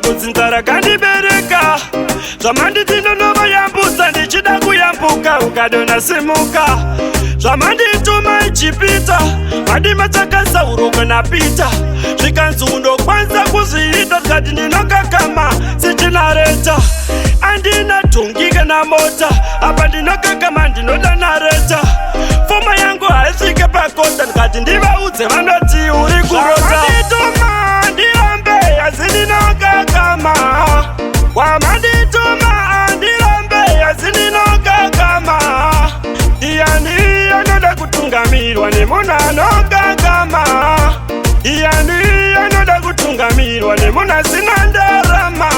kudzinzara kandibereka zvamanditi ndonovoyambusa ndichida kuyambuka ukadona simuka zvamandituma ichipita madima chakasauruka napita zvikanzi undokwanisa kuzviita tikati ndinokakama sichinareta andina dhungi kana mota apa ndinokakama ndinoda nareta foma yangu haisvike pakota ndikati ndivaudze vanoti uri kurota ndituma ndirambe asi ndinokakama wamandituma ndirambe asi ndinokakama ndiani anoda kutungamirwa nemunhu anokakama ndiani anoda kutungamirwa nemunhu asina ndarama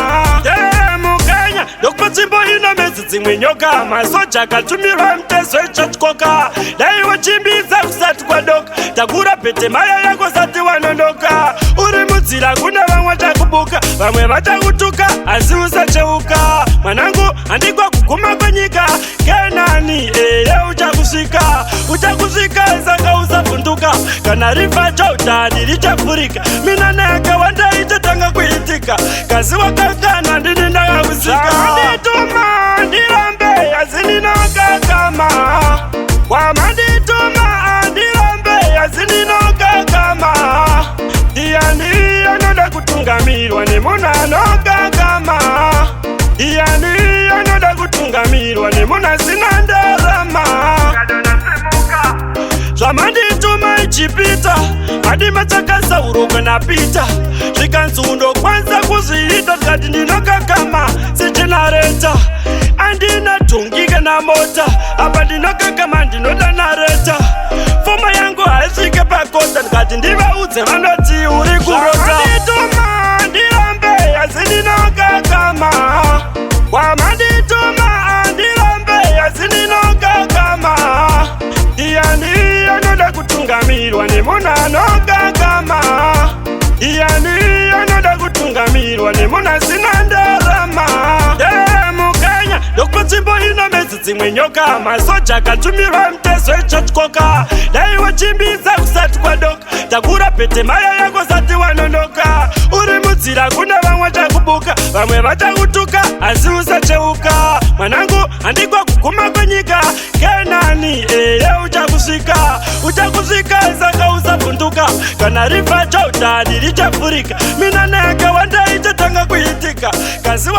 Mukanya ndokupa nzvimbo ino medzi dzimwe nyoka masoja akatumirwa mitezo ichotyoka daiwo chimbidza kusati kwadoka takura pete maya yako sati wanondoka uri mudzira kuna vamwe takubuka vamwe vatakutuka asi usacheuka mwanangu handikwa kuguma kwenyika kenani eye uchakusvika saka usavhunduka kana rifa chautani richapfurika mina nayakawanda ichatanga kuitika kasi wakakana ndini ndakakusika wamandituma ndirambe asi ndinokakama wamandituma ndirambe asi ndinokakama ndiani anoda kutungamirwa nemunhu anokakama ndiani anoda kutungamirwa nemunhu asina ndarama zvamandituma ichipita madima chakasauruka napita zvikanzi undokwanisa kuzviita tikati ndinokakama sichinareta andina dhungi kana mota apa ndinokakama ndinoda nareta foma yangu haisvike pakota ndikati ndivaudze vanoti uri kurota wamandituma ndirambe asi ndinokakama wamandituma ndirambe asi ndinokakama ndiani anoda kutungamirwa nemunhu anokakama ndiani anoda kutungamirwa nemunhu asina ndarama Mukanya ndokupa nzvimbo ino medzi dzimwe nyoka masoja akatumirwa mitezo ichotyoka daiwo chimbidza kusati kwadoka takura pete maya yako sati wanondoka uri mudzira kuna vamwe takubuka vamwe vatakutuka asi usacheuka mwanangu handikwa kuguma kwenyika kenani eye uchakusvika saka usavhunduka kana rifa chautani richapfurika mina nayakawanda ichatanga kuitika kasi